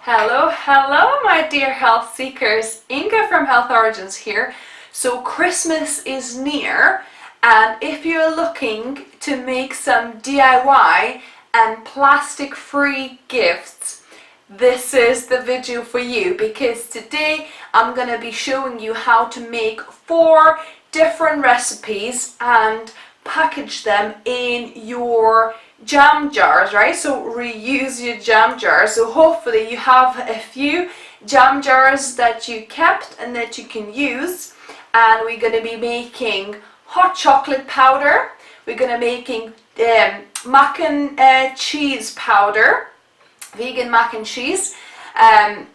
Hello, hello my dear health seekers. Inga from Health Origins here. So Christmas is near, and if you're looking to make some DIY and plastic free gifts, this is the video for you, because today I'm going to be showing you how to make 4 different recipes and package them in your jam jars, right? So reuse your jam jars. So hopefully you have a few jam jars that you kept and that you can use. And we're going to be making hot chocolate powder. We're going to be making mac and cheese powder, vegan mac and cheese.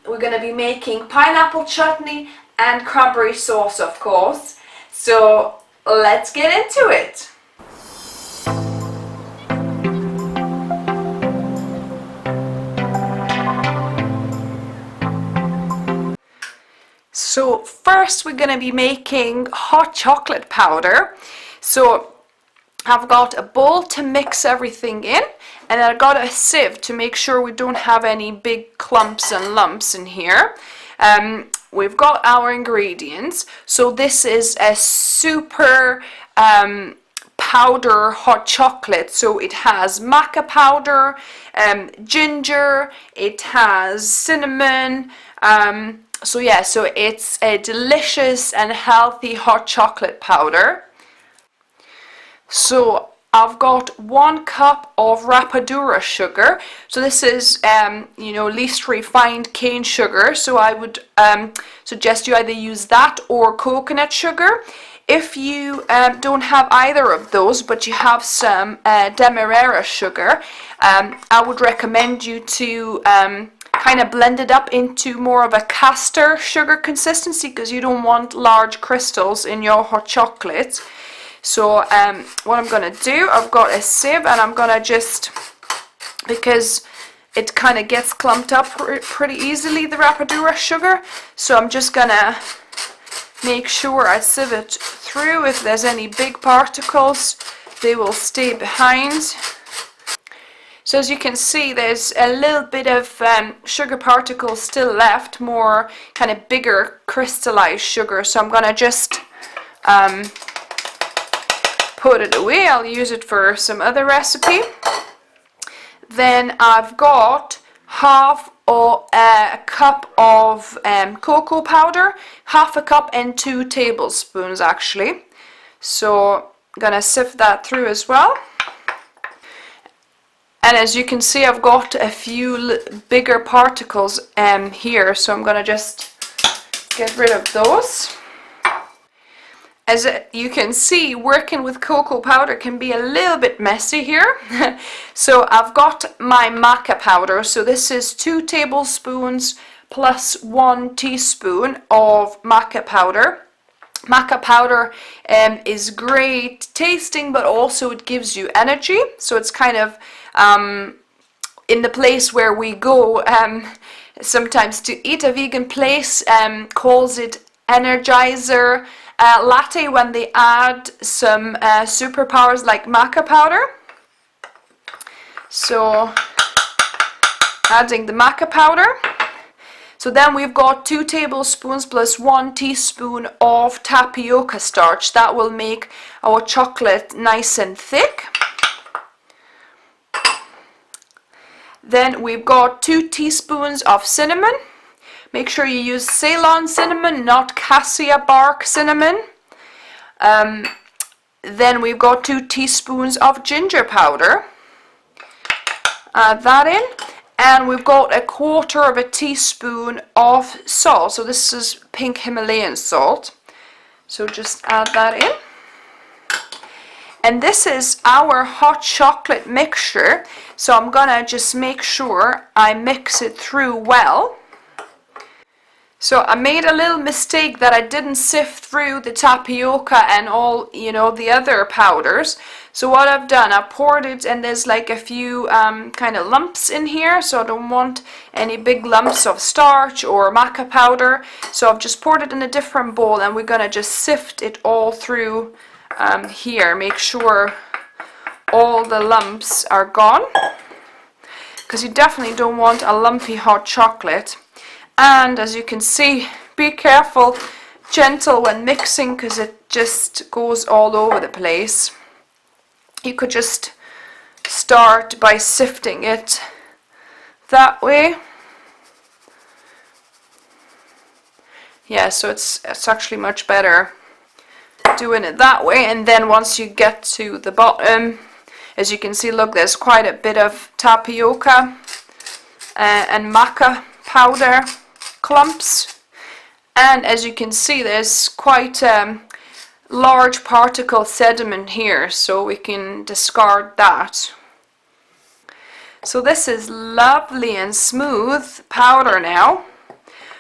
We're going to be making pineapple chutney and cranberry sauce, of course. So let's get into it. So first we're going to be making hot chocolate powder. So I've got a bowl to mix everything in, and I've got a sieve to make sure we don't have any big clumps and lumps in here. We've got our ingredients. So this is a super powder hot chocolate. So it has maca powder, ginger, it has cinnamon, so it's a delicious and healthy hot chocolate powder. So I've got 1 cup of rapadura sugar. So this is least refined cane sugar. So I would suggest you either use that or coconut sugar. If you don't have either of those, but you have some demerara sugar, I would recommend you to kind of blend it up into more of a caster sugar consistency, because you don't want large crystals in your hot chocolate. So what I'm going to do, I've got a sieve, and I'm going to just, because it kind of gets clumped up pretty easily, the rapadura sugar, so I'm just going to make sure I sieve it through. If there's any big particles, they will stay behind. So as you can see, there's a little bit of sugar particles still left, more kind of bigger crystallized sugar. So I'm going to just put it away. I'll use it for some other recipe. Then I've got half a cup of cocoa powder, half a cup and 2 tablespoons actually. So I'm going to sift that through as well. And as you can see, I've got a few bigger particles here, so I'm going to just get rid of those. As you can see, working with cocoa powder can be a little bit messy here. So I've got my maca powder. So this is 2 tablespoons plus 1 teaspoon of maca powder. Maca powder is great tasting, but also it gives you energy. So it's kind of in the place where we go sometimes to eat, a vegan place calls it energizer latte when they add some superpowers like maca powder. So adding the maca powder. So then we've got 2 tablespoons plus 1 teaspoon of tapioca starch. That will make our chocolate nice and thick. Then we've got 2 teaspoons of cinnamon. Make sure you use Ceylon cinnamon, not cassia bark cinnamon. Then we've got 2 teaspoons of ginger powder. Add that in. And we've got 1/4 teaspoon of salt. So this is pink Himalayan salt. So just add that in. And this is our hot chocolate mixture. So I'm gonna just make sure I mix it through well. So I made a little mistake that I didn't sift through the tapioca and all, the other powders. So what I've done, I poured it, and there's like a few kind of lumps in here. So I don't want any big lumps of starch or maca powder. So I've just poured it in a different bowl, and we're gonna just sift it all through here. Make sure all the lumps are gone. because you definitely don't want a lumpy hot chocolate. And as you can see, be careful, gentle when mixing, because it just goes all over the place. You could just start by sifting it that way. Yeah, so it's actually much better doing it that way. And then once you get to the bottom, as you can see, look, there's quite a bit of tapioca and maca powder clumps. And as you can see, there's quite large particle sediment here, so we can discard that. So this is lovely and smooth powder now.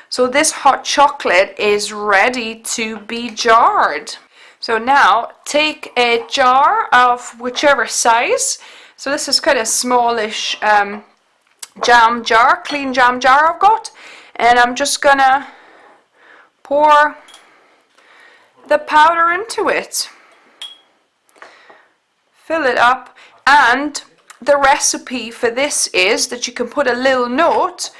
So this hot chocolate is ready to be jarred. So now take a jar of whichever size. So this is kind of smallish jam jar, clean jam jar I've got. And I'm just gonna pour the powder into it. Fill it up, and the recipe for this is that you can put a little note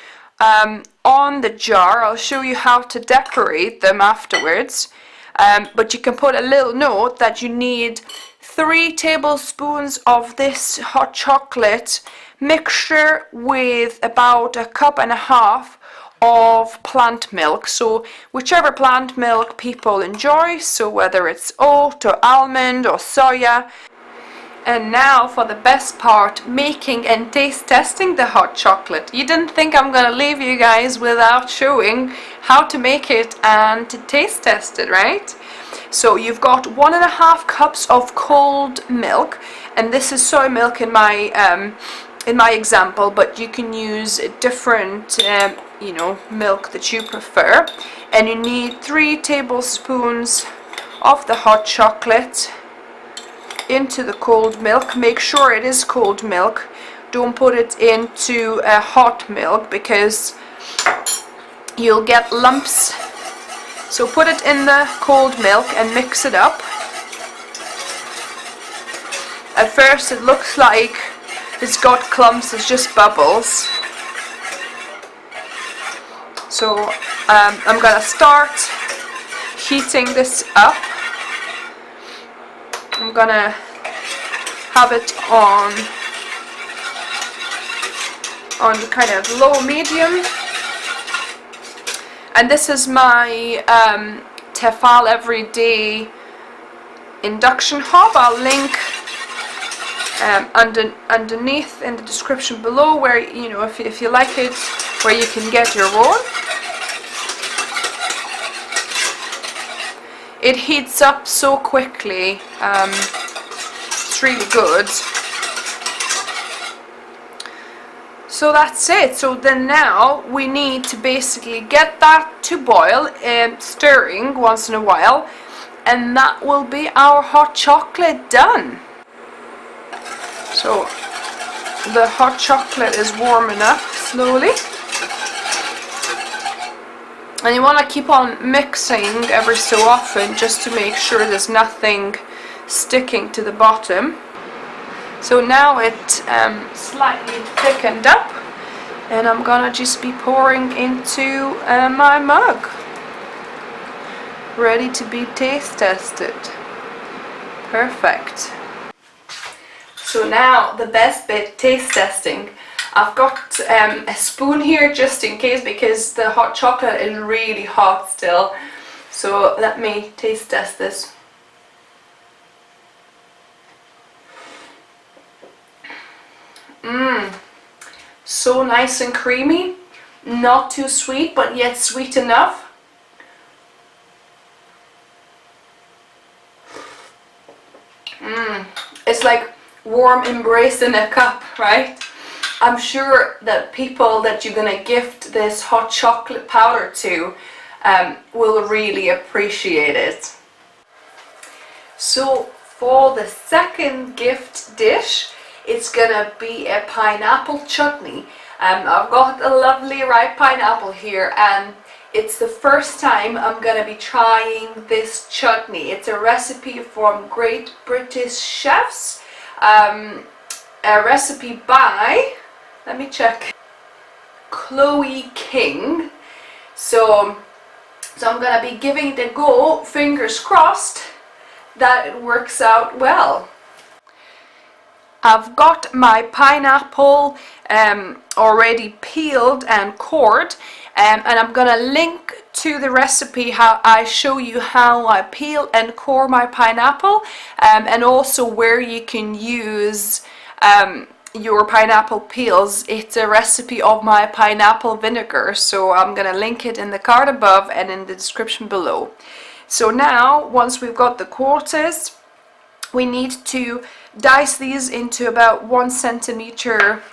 on the jar. I'll show you how to decorate them afterwards, but you can put a little note that you need 3 tablespoons of this hot chocolate mixture with about 1.5 cups of plant milk. So whichever plant milk people enjoy, so whether it's oat or almond or soya. And now for the best part, making and taste testing the hot chocolate. You didn't think I'm gonna leave you guys without showing how to make it and to taste test it, right? So you've got 1.5 cups of cold milk, and this is soy milk in my example, but you can use different milk that you prefer. And you need 3 tablespoons of the hot chocolate into the cold milk. Make sure it is cold milk. Don't put it into hot milk because you'll get lumps. So put it in the cold milk and mix it up. At first it looks like it's got clumps, it's just bubbles. So I'm gonna start heating this up. I'm gonna have it on kind of low medium. And this is my Tefal everyday induction hob. I'll link underneath in the description below, where if you like it, where you can get your own. It heats up so quickly. It's really good. So that's it. So then now we need to basically get that to boil, stirring once in a while, and that will be our hot chocolate done. So the hot chocolate is warming up slowly, and you want to keep on mixing every so often just to make sure there's nothing sticking to the bottom. So now it slightly thickened up, and I'm gonna just be pouring into my mug, ready to be taste tested. Perfect. So now the best bit, taste testing. I've got a spoon here just in case, because the hot chocolate is really hot still. So let me taste test this. So nice and creamy, not too sweet but yet sweet enough. It's like warm embrace in a cup, right? I'm sure that people that you're gonna gift this hot chocolate powder to will really appreciate it. So for the second gift dish, it's gonna be a pineapple chutney. I've got a lovely ripe pineapple here, and it's the first time I'm gonna be trying this chutney. It's a recipe from Great British Chefs, a recipe by let me check. Chloe King. So I'm gonna be giving it a go, fingers crossed that it works out well. I've got my pineapple already peeled and cored, and I'm gonna link to the recipe how I show you how I peel and core my pineapple, and also where you can use your pineapple peels. It's a recipe of my pineapple vinegar, so I'm gonna link it in the card above and in the description below. So now, once we've got the quarters, we need to dice these into about 1 centimeter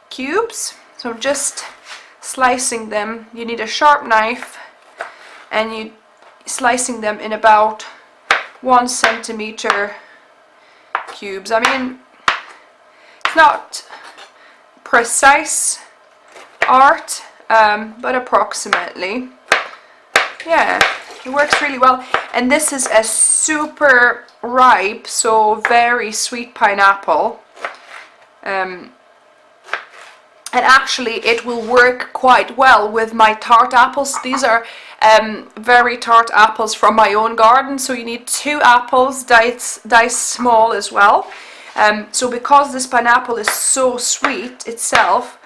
cubes. So I'm just slicing them. You need a sharp knife, and you slicing them in about 1 centimeter cubes. I mean, it's not precise art, but approximately. Yeah, it works really well. And this is a super ripe, so very sweet pineapple. And actually it will work quite well with my tart apples. These are very tart apples from my own garden, so you need 2 apples diced small as well. So because this pineapple is so sweet itself,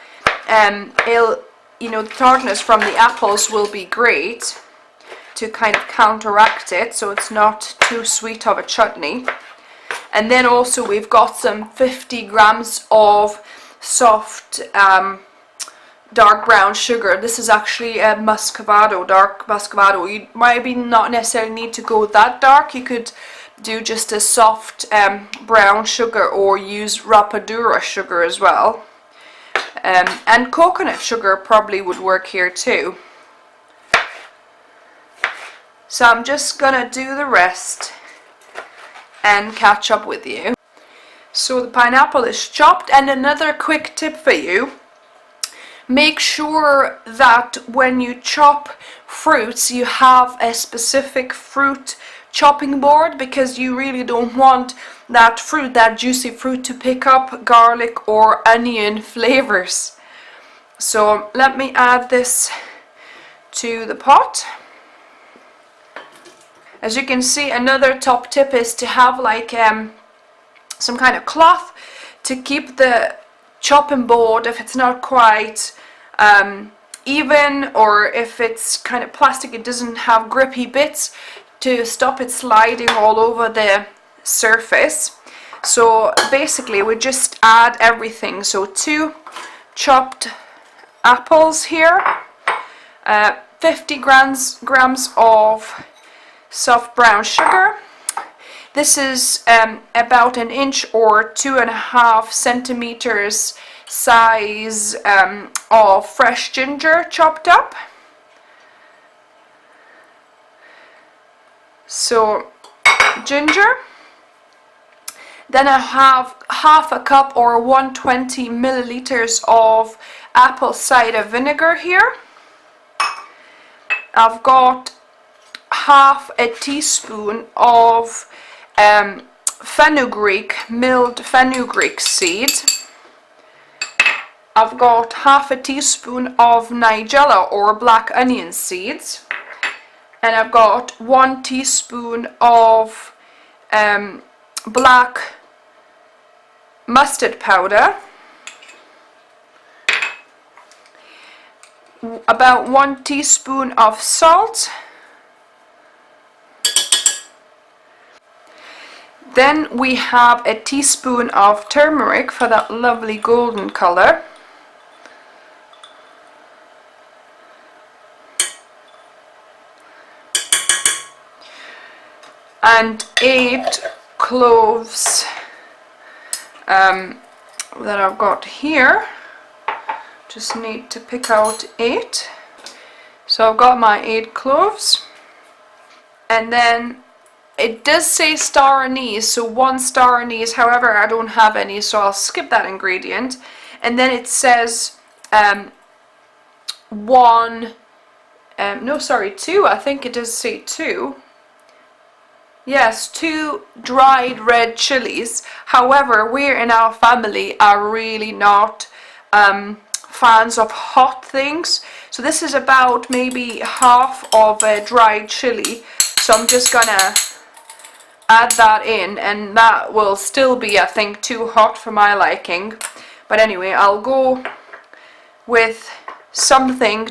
the tartness from the apples will be great to kind of counteract it, so it's not too sweet of a chutney. And then also we've got some 50 grams of soft dark brown sugar. This is actually a muscovado, dark muscovado. You maybe not necessarily need to go that dark. You could do just a soft brown sugar, or use rapadura sugar as well. And coconut sugar probably would work here too. So I'm just gonna do the rest and catch up with you. So the pineapple is chopped, and another quick tip for you: make sure that when you chop fruits you have a specific fruit chopping board, because you really don't want that fruit, that juicy fruit, to pick up garlic or onion flavors. So let me add this to the pot. As you can see, another top tip is to have like some kind of cloth to keep the chopping board, if it's not quite even, or if it's kind of plastic, it doesn't have grippy bits, to stop it sliding all over the surface. So basically we just add everything. So 2 chopped apples here, 50 grams of soft brown sugar. This is about 1 inch or 2.5 centimeters size of fresh ginger chopped up. So ginger. Then I have half a cup or 120 milliliters of apple cider vinegar here. I've got half a teaspoon of fenugreek, milled fenugreek seed. I've got half a teaspoon of nigella or black onion seeds, and I've got 1 teaspoon of black mustard powder, about 1 teaspoon of salt. Then we have a teaspoon of turmeric for that lovely golden color. And 8 cloves that I've got here. Just need to pick out 8. So I've got my 8 cloves. And then it does say star anise, so 1 star anise. However, I don't have any, so I'll skip that ingredient. And then it says 2. I think it does say 2. Yes, 2 dried red chilies. However, we in our family are really not fans of hot things. So this is about maybe half of a dried chili. So I'm just gonna add that in, and that will still be, I think, too hot for my liking. But anyway, I'll go with something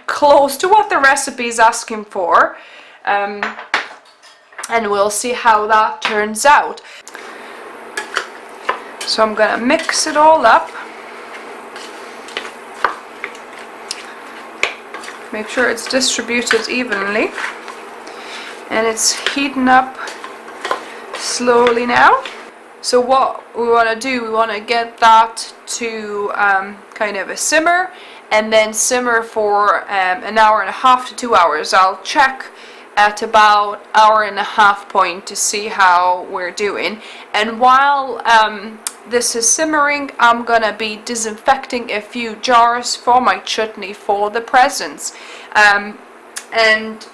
close to what the recipe is asking for, and we'll see how that turns out. So I'm gonna mix it all up. Make sure it's distributed evenly, and it's heating up slowly now. So what we want to do, we want to get that to kind of a simmer, and then simmer for an hour and a half to 2 hours. I'll check at about hour and a half point to see how we're doing. And while this is simmering, I'm gonna be disinfecting a few jars for my chutney for the presents, and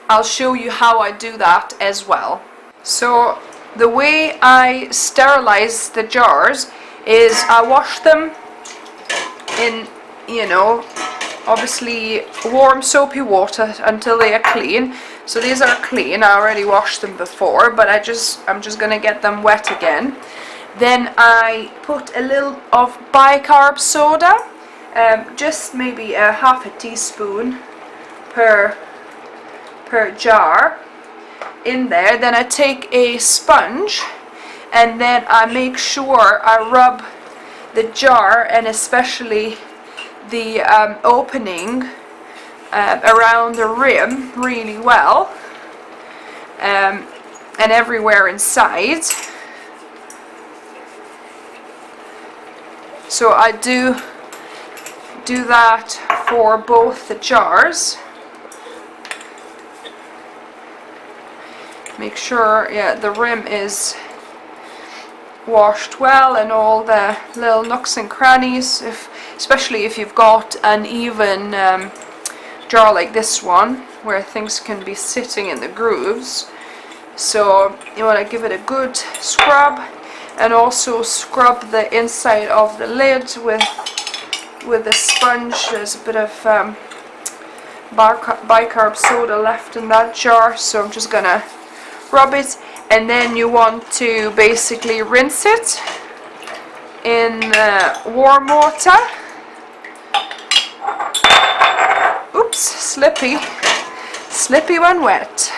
I'll show you how I do that as well. So the way I sterilize the jars is I wash them in, you know, obviously warm soapy water until they are clean. So these are clean, I already washed them before, but I'm just gonna get them wet again. Then I put a little of bicarb soda, just maybe a half a teaspoon per jar in there. Then I take a sponge, and then I make sure I rub the jar, and especially the opening around the rim really well, and everywhere inside. So I do that for both the jars. Make sure, yeah, the rim is washed well, and all the little nooks and crannies, especially if you've got an even jar like this one where things can be sitting in the grooves. So you want to give it a good scrub, and also scrub the inside of the lid with a sponge. There's a bit of bicarb soda left in that jar, so I'm just gonna rub it. And then you want to basically rinse it in warm water. Oops, slippy when wet.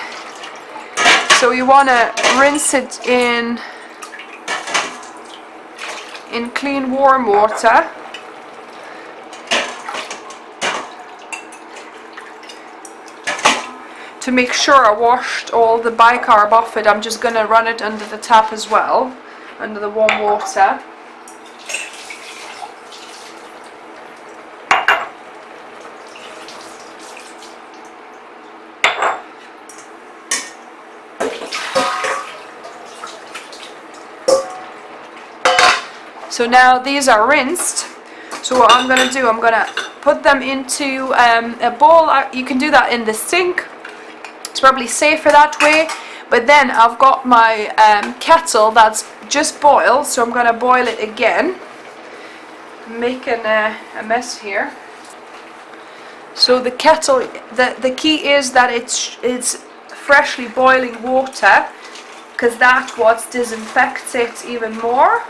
So you want to rinse it in clean warm water. To make sure I washed all the bicarb off it, I'm just going to run it under the tap as well, under the warm water. So now these are rinsed. So what I'm going to do, I'm going to put them into a bowl. You can do that in the sink. It's probably safer that way. But then I've got my kettle that's just boiled, so I'm going to boil it again. I'm making a mess here. So the kettle, the key is that it's freshly boiling water, because that's what disinfects it even more.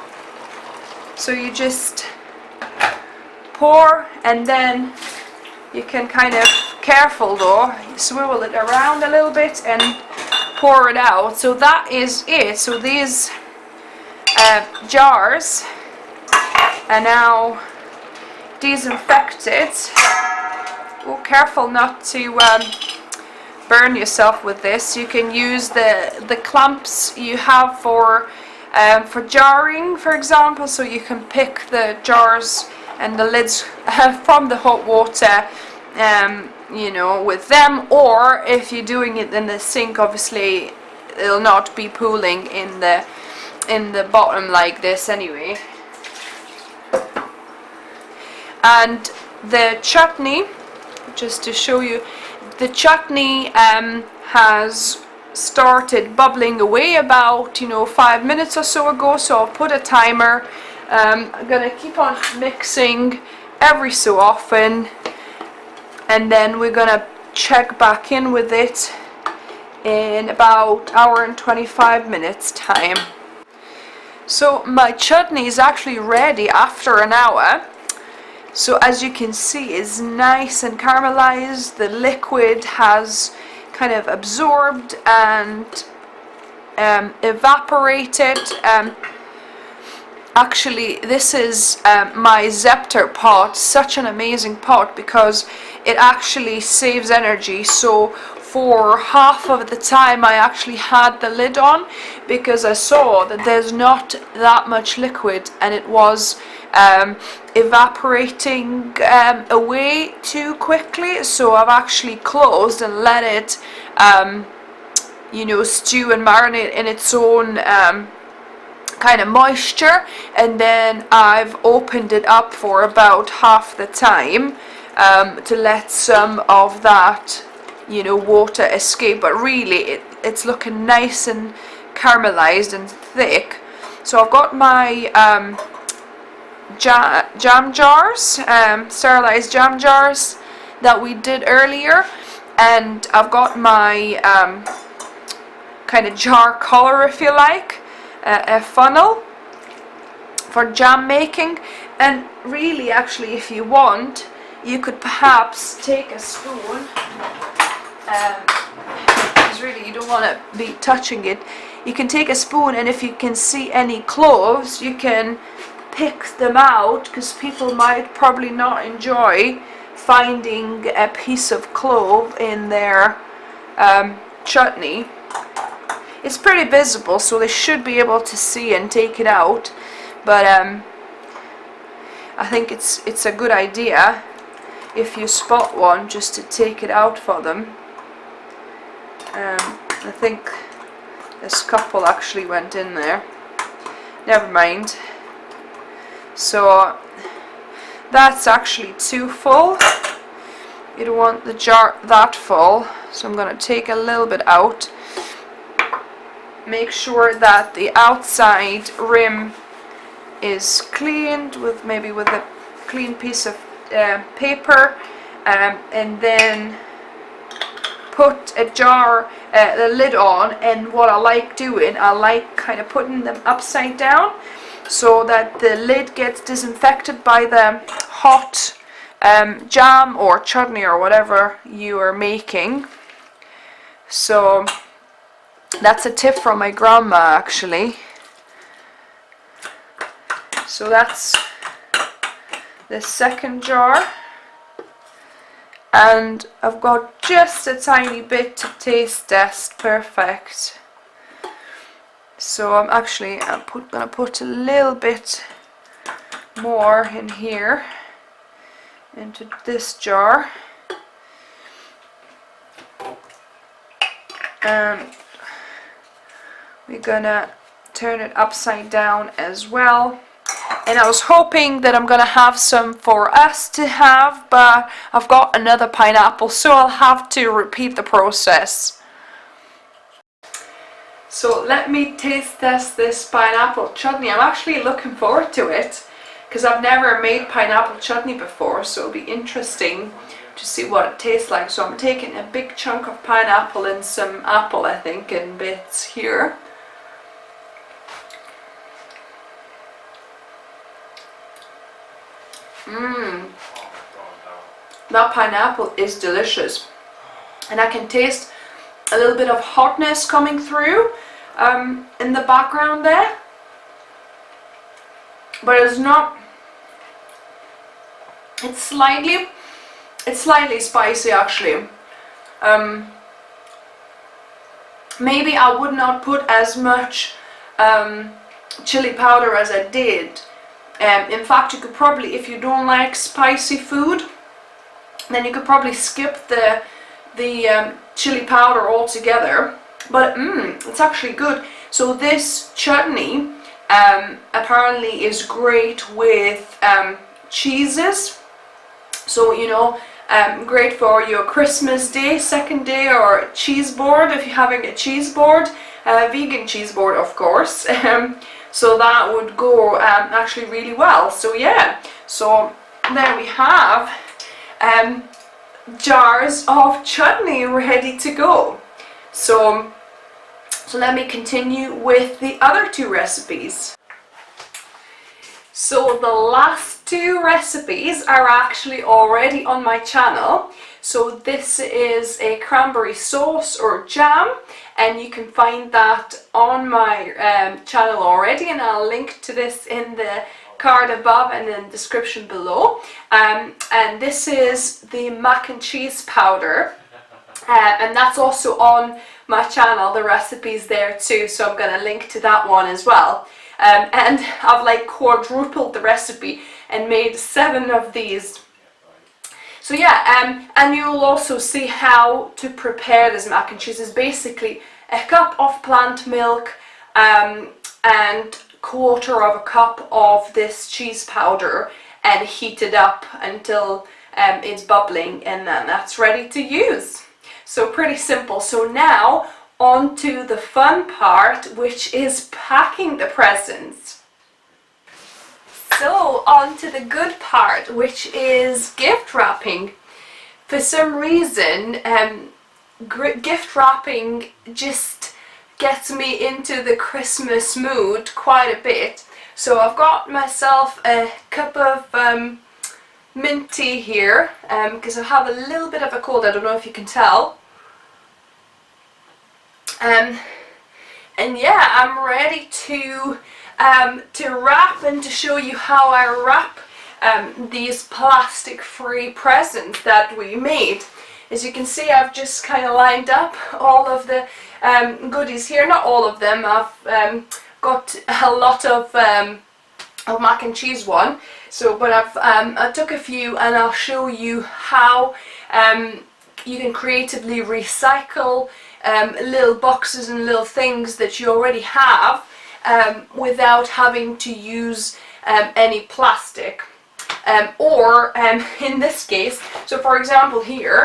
So you just pour, and then you can kind of, careful though, swivel it around a little bit and pour it out. So that is it. So these jars are now disinfected. Oh, careful not to burn yourself with this. You can use the clamps you have for jarring, for example, so you can pick the jars and the lids from the hot water, you know, with them. Or if you're doing it in the sink, obviously it'll not be pooling in the bottom like this anyway. And the chutney, just to show you, the chutney has started bubbling away about 5 minutes or so ago. So I'll put a timer I'm gonna keep on mixing every so often, and then we're gonna check back in with it in about hour and 25 minutes time. So my chutney is actually ready after an hour. So as you can see, it's nice and caramelized. The liquid has kind of absorbed and evaporated. Actually, this is my Zepter pot, such an amazing pot because it actually saves energy. So for half of the time I actually had the lid on because I saw that there's not that much liquid and it was evaporating away too quickly. So I've actually closed and let it stew and marinate in its own kind of moisture, and then I've opened it up for about half the time to let some of that water escape. But really it's looking nice and caramelized and thick. So I've got my jam jars, sterilized jam jars that we did earlier, and I've got my kind of jar color, if you like, a funnel for jam making. And really, actually, if you want, you could perhaps take a spoon, because really you don't want to be touching it. You can take a spoon, and if you can see any cloves, you can pick them out, because people might probably not enjoy finding a piece of clove in their chutney. It's pretty visible, so they should be able to see and take it out, but I think it's a good idea if you spot one just to take it out for them. I think this couple actually went in there. Never mind. So that's actually too full. You don't want the jar that full, so I'm going to take a little bit out. Make sure that the outside rim is cleaned with a clean piece of paper, and then put the lid on. And what I like doing, I like kind of putting them upside down so that the lid gets disinfected by the hot jam or chutney or whatever you are making. So that's a tip from my grandma, actually. So that's the second jar, and I've got just a tiny bit to taste test. Perfect. So I'm actually gonna put a little bit more in here into this jar, and we're gonna turn it upside down as well. And I was hoping that I'm gonna have some for us to have, but I've got another pineapple, so I'll have to repeat the process. So let me taste test this pineapple chutney. I'm actually looking forward to it because I've never made pineapple chutney before, so it'll be interesting to see what it tastes like. So I'm taking a big chunk of pineapple and some apple, I think, in bits here. That pineapple is delicious, and I can taste a little bit of hotness coming through in the background there, but it's not. It's slightly spicy, actually. Maybe I would not put as much chili powder as I did. In fact, you could probably, if you don't like spicy food, then you could probably skip the chili powder altogether. But it's actually good. So this chutney apparently is great with cheeses. So great for your Christmas day, second day, or cheese board if you're having a cheese board, vegan cheese board, of course. so that would go actually really well. So yeah, so there we have jars of chutney ready to go. So let me continue with the other two recipes. So the last two recipes are actually already on my channel. So this is a cranberry sauce or jam, and you can find that on my channel already, and I'll link to this in the card above and in the description below. And this is the mac and cheese powder, and that's also on my channel. The recipe's there too, so I'm going to link to that one as well. And I've like quadrupled the recipe and made 7 of these. So yeah, and you'll also see how to prepare this mac and cheese. It's basically a cup of plant milk and 1/4 of a cup of this cheese powder, and heat it up until it's bubbling, and then that's ready to use. So pretty simple. So now on to the fun part, which is packing the presents. So on to the good part, which is gift wrapping. For some reason, gift wrapping just gets me into the Christmas mood quite a bit. So I've got myself a cup of mint tea here, because I have a little bit of a cold. I don't know if you can tell. And yeah, I'm ready to wrap and to show you how I wrap these plastic-free presents that we made. As you can see, I've just kind of lined up all of the goodies here. Not all of them. I've got a lot of mac and cheese one. So, but I took a few, and I'll show you how you can creatively recycle little boxes and little things that you already have without having to use any plastic. Or in this case, so for example here,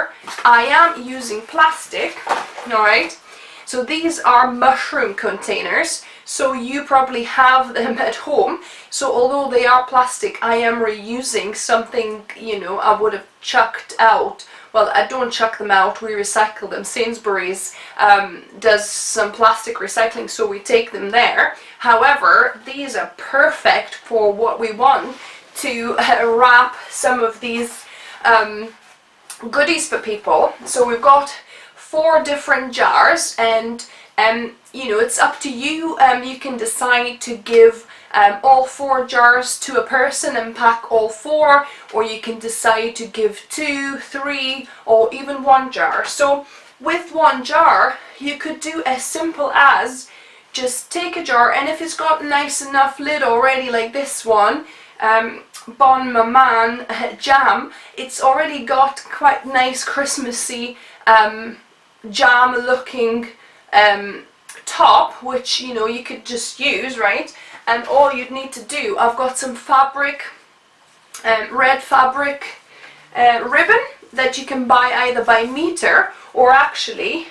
I am using plastic, alright? So these are mushroom containers, so you probably have them at home. So although they are plastic, I am reusing something, you know, I would have chucked out. Well, I don't chuck them out, we recycle them. Sainsbury's does some plastic recycling, so we take them there. However, these are perfect for what we want to wrap some of these goodies for people. So we've got 4 different jars, and you know, it's up to you. You can decide to give all 4 jars to a person and pack all 4, or you can decide to give 2, 3, or even 1 jar. So with 1 jar, you could do as simple as just take a jar, and if it's got a nice enough lid already, like this one, Bon Maman jam, it's already got quite nice Christmassy jam looking top, which, you know, you could just use, right? And all you'd need to do, I've got some fabric, red fabric ribbon that you can buy either by meter, or actually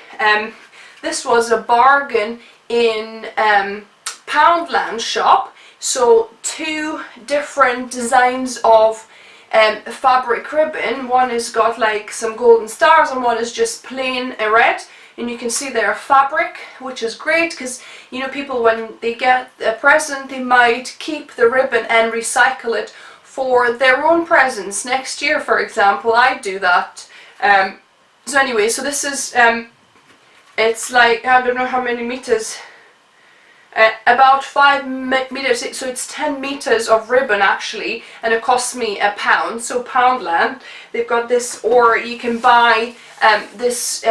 this was a bargain in Poundland shop. So 2 different designs of fabric ribbon. One has got like some golden stars, and one is just plain red. And you can see their fabric, which is great because, you know, people, when they get a present, they might keep the ribbon and recycle it for their own presents next year, for example. I do that. So anyway, so this is it's like, I don't know how many meters, about 5 meters, so it's 10 meters of ribbon actually, and it costs me £1. So Poundland, they've got this, or you can buy this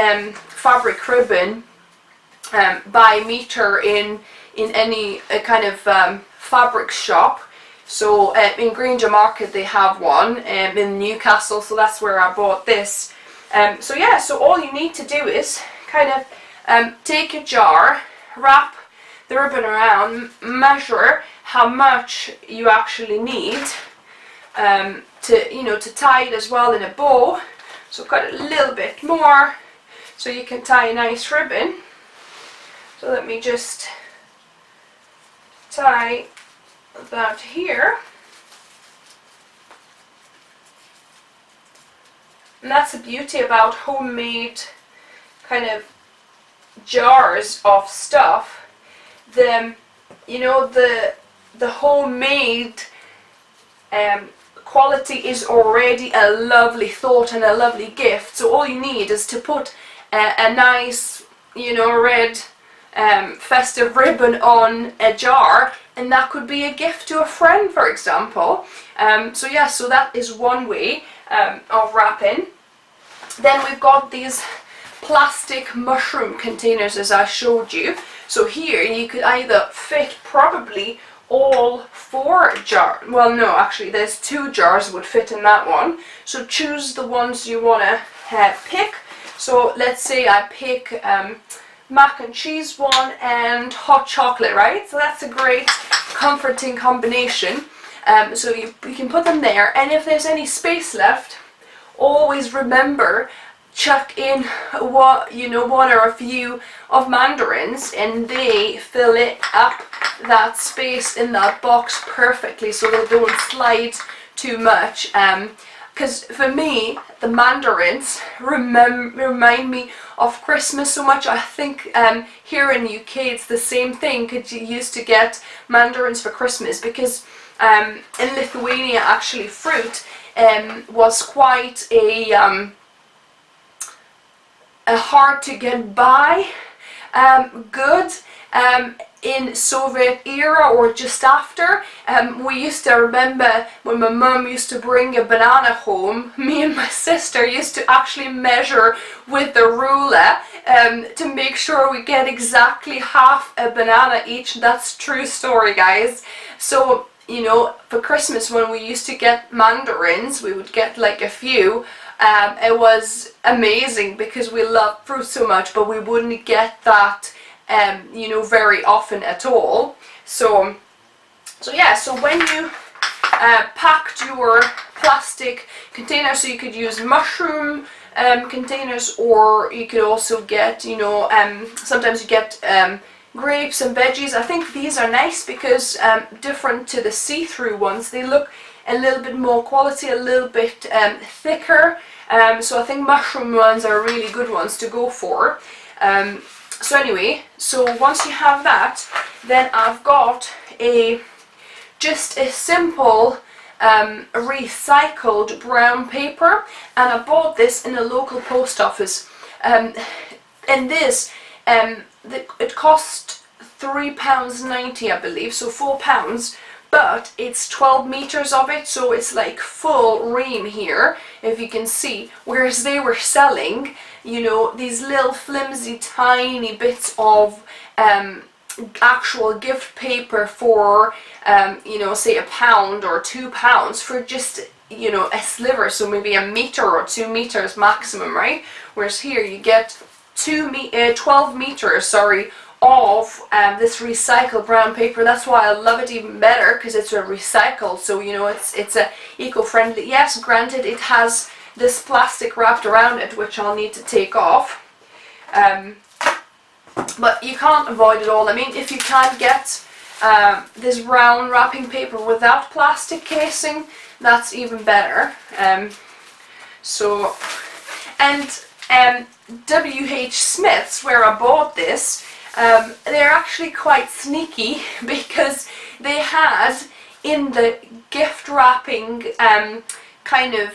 fabric ribbon by meter in any kind of fabric shop. So in Granger Market they have one in Newcastle, so that's where I bought this. So yeah, so all you need to do is kind of take a jar, wrap the ribbon around, measure how much you actually need to, you know, to tie it as well in a bow. So cut a little bit more so you can tie a nice ribbon. So let me just tie that here. And that's the beauty about homemade kind of jars of stuff. You know, the homemade quality is already a lovely thought and a lovely gift. So all you need is to put a nice, you know, red festive ribbon on a jar, and that could be a gift to a friend, for example. So yeah, so that is one way of wrapping. Then we've got these plastic mushroom containers, as I showed you. So here you could either fit probably all 4 jars. Well, no, actually there's 2 jars would fit in that one. So choose the ones you want to pick. So let's say I pick mac and cheese one and hot chocolate, right? So that's a great comforting combination. So you can put them there, and if there's any space left, always remember, chuck in one or a few of mandarins, and they fill it up, that space in that box, perfectly, so they don't slide too much. Because for me, the mandarins remind me of Christmas so much. I think here in the UK it's the same thing, because you used to get mandarins for Christmas, because in Lithuania actually fruit was quite a hard to get by good in Soviet era or just after. We used to remember when my mum used to bring a banana home, me and my sister used to actually measure with the ruler to make sure we get exactly half a banana each. That's true story, guys. So, you know, for Christmas when we used to get mandarins, we would get like a few. It was amazing because we love fruit so much, but we wouldn't get that you know, very often at all. So yeah, so when you packed your plastic container, so you could use mushroom containers, or you could also get, you know, sometimes you get grapes and veggies. I think these are nice because different to the see-through ones, they look a little bit more quality, a little bit thicker. So I think mushroom ones are really good ones to go for. So anyway, so once you have that, then I've got just a simple recycled brown paper, and I bought this in a local post office. And this, it cost £3.90, I believe, so £4. But it's 12 meters of it, so it's like full ream here, if you can see, whereas they were selling, you know, these little flimsy tiny bits of actual gift paper for you know, say £1 or £2 for just, you know, a sliver, so maybe a meter or 2 meters maximum, right? Whereas here you get 12 meters, sorry, of this recycled brown paper. That's why I love it even better, because it's a recycled, so you know, it's a eco-friendly. Yes, granted, it has this plastic wrapped around it, which I'll need to take off, but you can't avoid it all. I mean, if you can't get this round wrapping paper without plastic casing, that's even better. So, and WH Smith's, where I bought this, they're actually quite sneaky, because they had in the gift wrapping kind of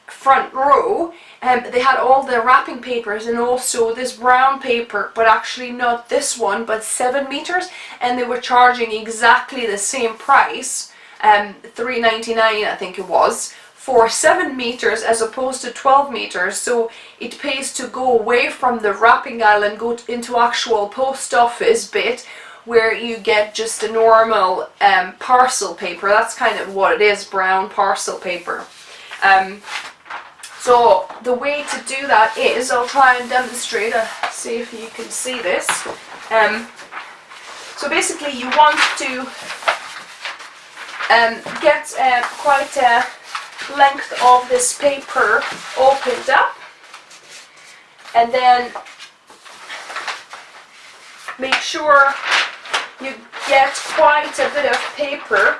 front row, they had all the wrapping papers and also this brown paper, but actually not this one, but 7 meters, and they were charging exactly the same price, $3.99 I think it was, for 7 meters as opposed to 12 meters. So it pays to go away from the wrapping aisle and go into actual post office bit, where you get just a normal parcel paper. That's kind of what it is, brown parcel paper. So the way to do that is, I'll try and demonstrate, see if you can see this. So basically you want to get quite a length of this paper opened up, and then make sure you get quite a bit of paper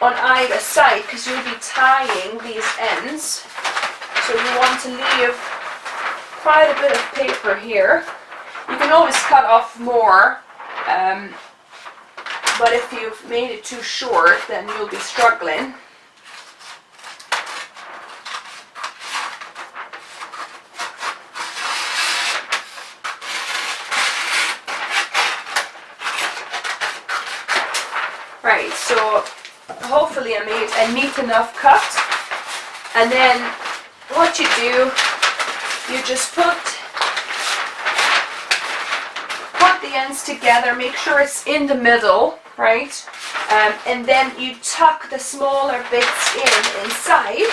on either side, because you'll be tying these ends. So you want to leave quite a bit of paper here. You can always cut off more, but if you've made it too short, then you'll be struggling. Right, so hopefully I made a neat enough cut, and then what you do, you just put the ends together, make sure it's in the middle, right, and then you tuck the smaller bits inside,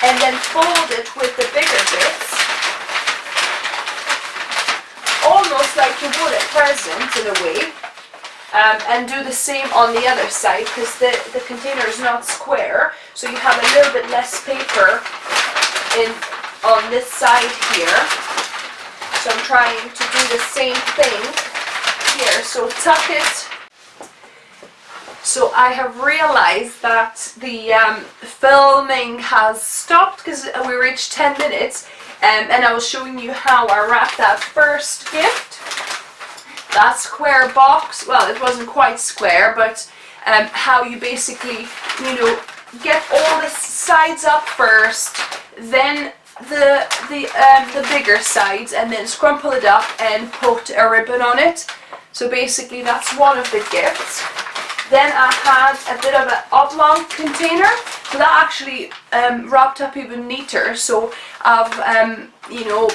and then fold it with the bigger bits, almost like you would a present in a way. And do the same on the other side, because the container is not square, so you have a little bit less paper on this side here. So I'm trying to do the same thing here. So tuck it. So I have realized that the filming has stopped because we reached 10 minutes, and I was showing you how I wrapped that first gift. That square box, well, it wasn't quite square, but how you basically, get all the sides up first, then the bigger sides, and then scrumple it up and put a ribbon on it. So basically that's one of the gifts. Then I had a bit of an oblong container, so that actually wrapped up even neater. So I've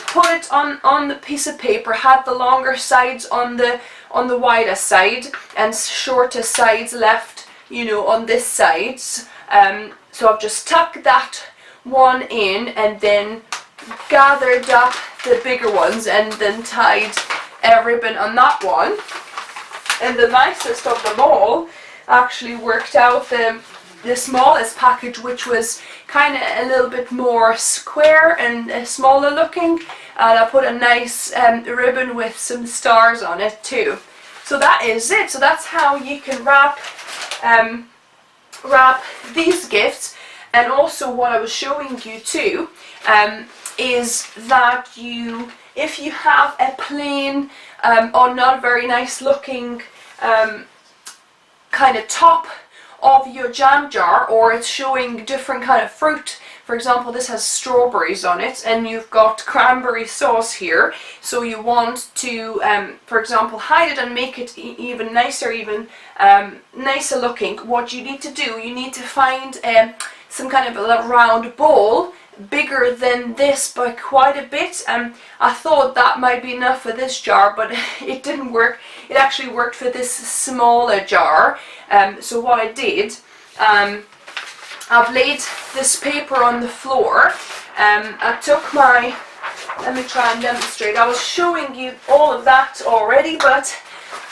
put it on the piece of paper, had the longer sides on the wider side, and shorter sides left, on this side. So I've just tucked that one in, and then gathered up the bigger ones, and then tied a ribbon on that one. And the nicest of them all actually worked out the smallest package, which was kind of a little bit more square and smaller looking, and I put a nice ribbon with some stars on it too. So that is it. So that's how you can wrap these gifts. And also what I was showing you too is that if you have a plain or not very nice looking kind of top of your jam jar, or it's showing different kind of fruit. For example, this has strawberries on it, and you've got cranberry sauce here. So you want to, for example, hide it and make it even nicer, nicer looking. What you need to do, you need to find some kind of a round bowl bigger than this by quite a bit. I thought that might be enough for this jar, but it didn't work. It actually worked for this smaller jar. So what I did, I've laid this paper on the floor. I took let me try and demonstrate. I was showing you all of that already, but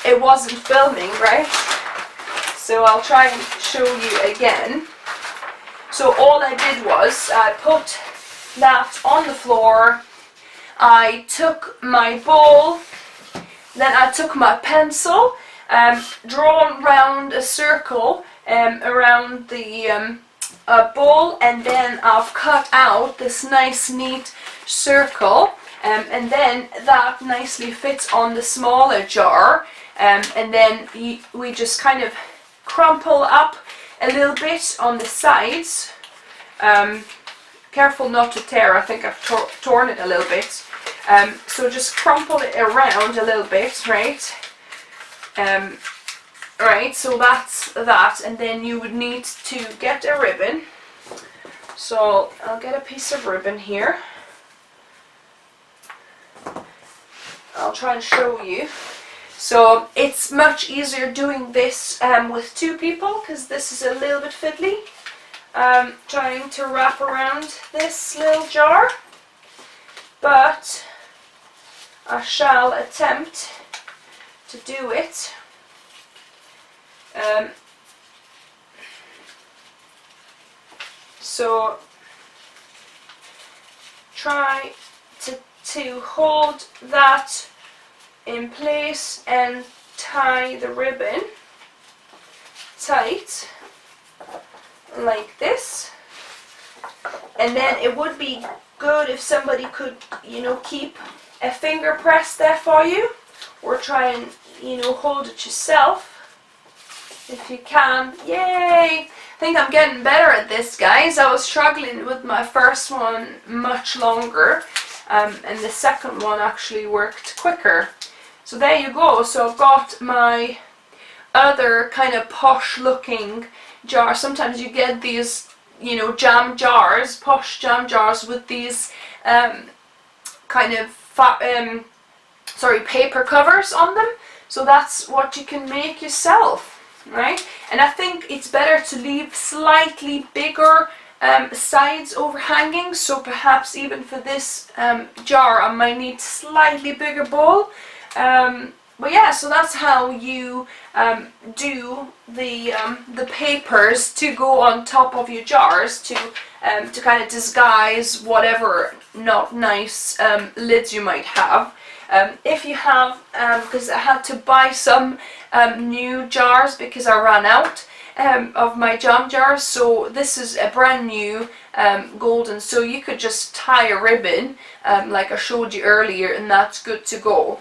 it wasn't filming, right? So I'll try and show you again. So all I did was I put that on the floor, I took my bowl, then I took my pencil, drawn round a circle around the bowl, and then I've cut out this nice neat circle, and then that nicely fits on the smaller jar, and then we just kind of crumple up a little bit on the sides. Careful not to tear, I think I've torn it a little bit. So just crumple it around a little bit, right? Right, so that's that, and then you would need to get a ribbon. So I'll get a piece of ribbon here. I'll try and show you. So it's much easier doing this with two people, because this is a little bit fiddly. Trying to wrap around this little jar, but I shall attempt to do it. So try to hold that in place and tie the ribbon tight like this. And then it would be good if somebody could, you know, keep a finger press there for you, or try and, you know, hold it yourself if you can. Yay! I think I'm getting better at this, guys. I was struggling with my first one much longer, and the second one actually worked quicker. So there you go. So I've got my other kind of posh looking jar. Sometimes you get these, you know, jam jars, posh jam jars with these kind of paper covers on them. So that's what you can make yourself, right? And I think it's better to leave slightly bigger sides overhanging. So perhaps even for this jar I might need slightly bigger bowl. But yeah, so that's how you do the papers to go on top of your jars to kind of disguise whatever not nice lids you might have. If you have, because I had to buy some new jars because I ran out of my jam jars, so this is a brand new golden, so you could just tie a ribbon like I showed you earlier, and that's good to go.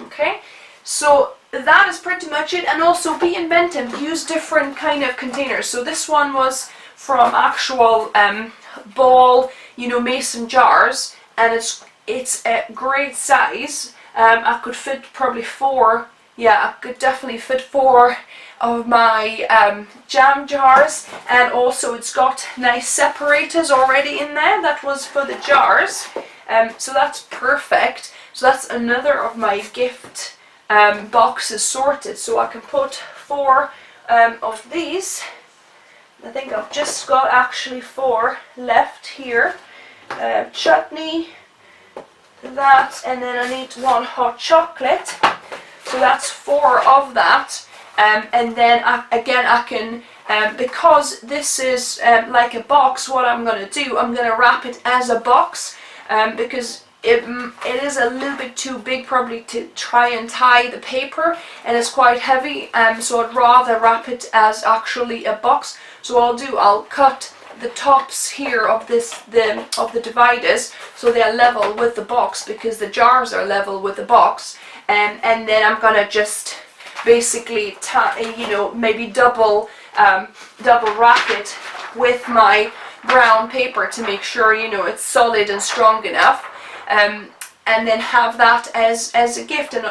Okay, so that is pretty much it. And also be inventive, use different kind of containers. So this one was from actual ball, you know, mason jars, and it's a great size. I could fit probably 4, yeah, I could definitely fit 4 of my jam jars, and also it's got nice separators already in there. That was for the jars, so that's perfect. So that's another of my gift boxes sorted. So I can put 4 of these. I think I've just got actually 4 left here. Chutney, that, and then I need 1 hot chocolate. So that's 4 of that. And then again I can, because this is like a box, what I'm going to do, I'm going to wrap it as a box, because it is a little bit too big probably to try and tie the paper, and it's quite heavy, so I'd rather wrap it as actually a box. So I'll cut the tops here of the dividers so they're level with the box, because the jars are level with the box, and then I'm gonna just basically you know, maybe double wrap it with my brown paper to make sure, you know, it's solid and strong enough. And then have that as a gift, and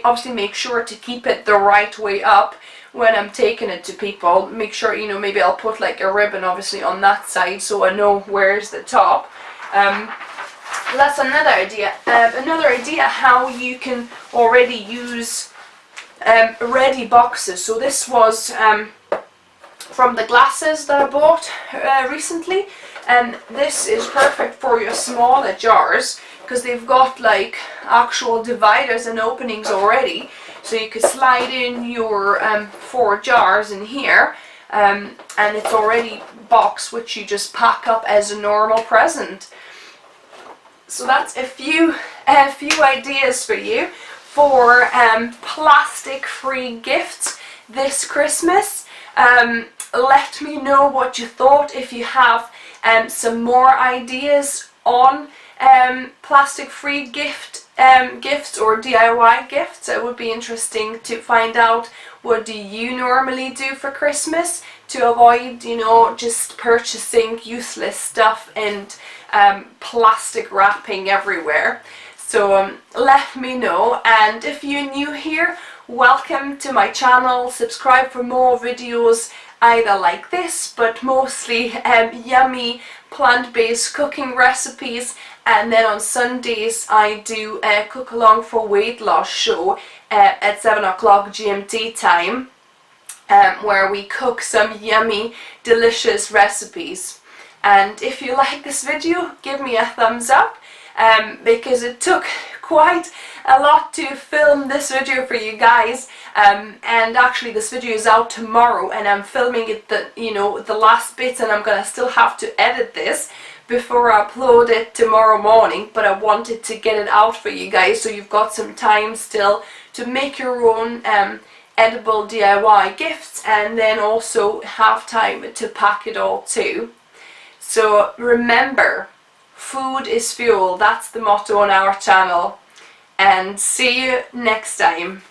obviously make sure to keep it the right way up when I'm taking it to people. Make sure, you know, maybe I'll put like a ribbon obviously on that side so I know where's the top. That's another idea. Another idea how you can already use ready boxes. So this was from the glasses that I bought recently, and this is perfect for your smaller jars because they've got like actual dividers and openings already, so you could slide in your 4 jars in here, and it's already boxed, which you just pack up as a normal present. So that's a few ideas for you for plastic-free gifts this Christmas. Let me know what you thought. If you have some more ideas on plastic-free gifts or DIY gifts, it would be interesting to find out. What do you normally do for Christmas to avoid, you know, just purchasing useless stuff and plastic wrapping everywhere? So let me know, and if you're new here, welcome to my channel. Subscribe for more videos either like this, but mostly yummy plant-based cooking recipes. And then on Sundays I do a cook along for weight loss show at 7 o'clock GMT time, where we cook some yummy delicious recipes. And if you like this video, give me a thumbs up, because it took quite a lot to film this video for you guys, and actually this video is out tomorrow, and I'm filming it the last bit, and I'm gonna still have to edit this, before I upload it tomorrow morning, but I wanted to get it out for you guys so you've got some time still to make your own edible DIY gifts, and then also have time to pack it all too. So remember, food is fuel. That's the motto on our channel, and see you next time.